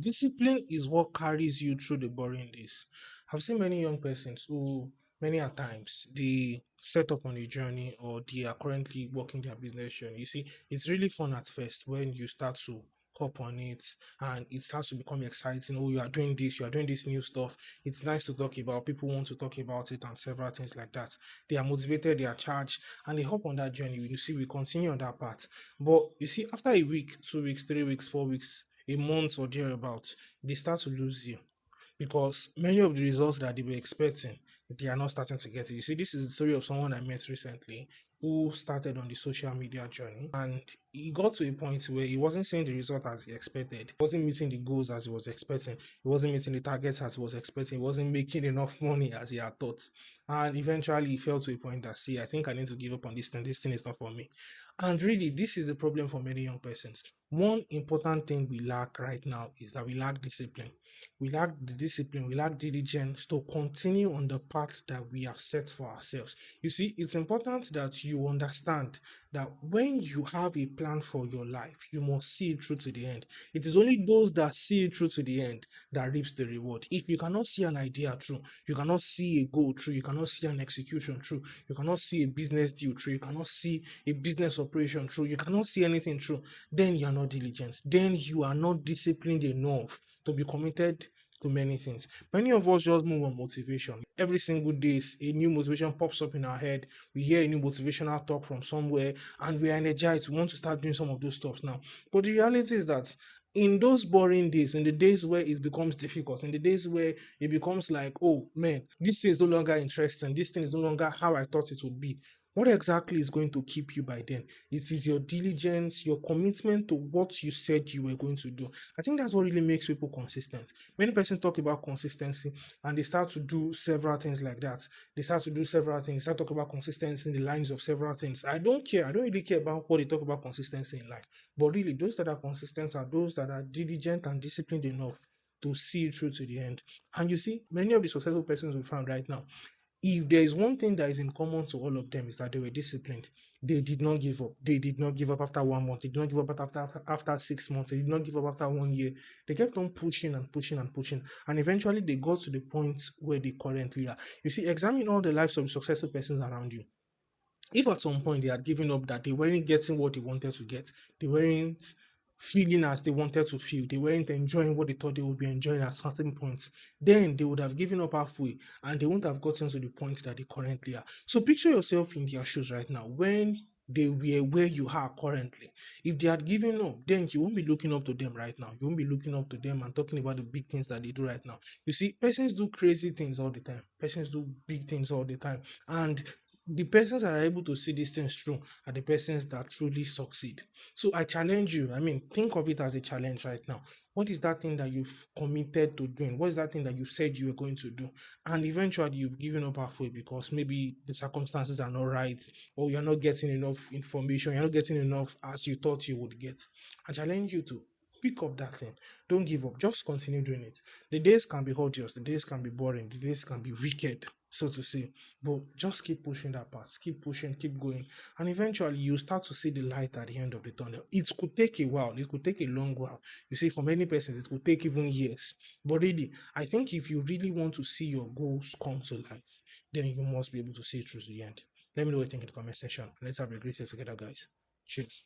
Discipline is what carries you through the boring days. I've seen many young persons who, many a times, they set up on a journey or they are currently working their business journey. You see, it's really fun at first when you start to hop on it and it starts to become exciting. Oh, you are doing this new stuff. It's nice to talk about. People want to talk about it and several things like that. They are motivated, they are charged, and they hop on that journey. You see, we continue on that path. But you see, after a week, 2 weeks, 3 weeks, 4 weeks, a month or thereabout, they start to lose you because many of the results that they were expecting, they are not starting to get it. You see, this is the story of someone I met recently who started on the social media journey and he got to a point where he wasn't seeing the result as he expected. He wasn't meeting the goals as he was expecting. He wasn't meeting the targets as he was expecting. He wasn't making enough money as he had thought. And eventually he fell to a point that, see, I think I need to give up on this thing. This thing is not for me. And really, this is the problem for many young persons. One important thing we lack right now is that we lack discipline. We lack the discipline, we lack diligence to continue on the path that we have set for ourselves. You see, it's important that you understand that when you have a plan for your life, you must see it through to the end. It is only those that see it through to the end that reaps the reward. If you cannot see an idea through, you cannot see a goal through, you cannot see an execution through, you cannot see a business deal through, you cannot see a business operation through, you cannot see anything through, then you are not diligent. Then you are not disciplined enough to be committed to many things. Many of us just move on motivation. Every single day, a new motivation pops up in our head. We hear a new motivational talk from somewhere and we are energized. We want to start doing some of those stuff now. But the reality is that in those boring days, in the days where it becomes difficult, in the days where it becomes like, oh man, this thing is no longer interesting, this thing is no longer how I thought it would be. What exactly is going to keep you by then? It is your diligence, your commitment to what you said you were going to do. I think that's what really makes people consistent. Many persons talk about consistency and they start to do several things like that. They start to do several things, start talk about consistency in the lines of several things. I don't care. I don't really care about what they talk about consistency in life. But really, those that are consistent are those that are diligent and disciplined enough to see it through to the end. And you see, many of the successful persons we found right now, if there is one thing that is in common to all of them is that they were disciplined. They did not give up. They did not give up after 1 month. They did not give up after 6 months. They did not give up after 1 year. They kept on pushing and pushing and pushing. And eventually they got to the point where they currently are. You see, examine all the lives of the successful persons around you. If at some point they had given up that they weren't getting what they wanted to get, they weren't feeling as they wanted to feel, they weren't enjoying what they thought they would be enjoying at certain points, then they would have given up halfway and they wouldn't have gotten to the point that they currently are. So picture yourself in their shoes right now when they were where you are currently. If they had given up, then you won't be looking up to them right now. You won't be looking up to them and talking about the big things that they do right now. You see, persons do crazy things all the time. Persons do big things all the time. And the persons that are able to see these things through are the persons that truly succeed. So I challenge you. I mean, think of it as a challenge right now. What is that thing that you've committed to doing? What is that thing that you said you were going to do? And eventually you've given up halfway because maybe the circumstances are not right, or you're not getting enough information, you're not getting enough as you thought you would get. I challenge you to pick up that thing. Don't give up. Just continue doing it. The days can be odious, the days can be boring, the days can be wicked, so to say. But just keep pushing that path, keep pushing, keep going. And eventually you start to see the light at the end of the tunnel. It could take a while, it could take a long while. You see, for many persons, it could take even years. But really, I think if you really want to see your goals come to life, then you must be able to see it through to the end. Let me know what you think in the comment section. Let's have a great day together, guys. Cheers.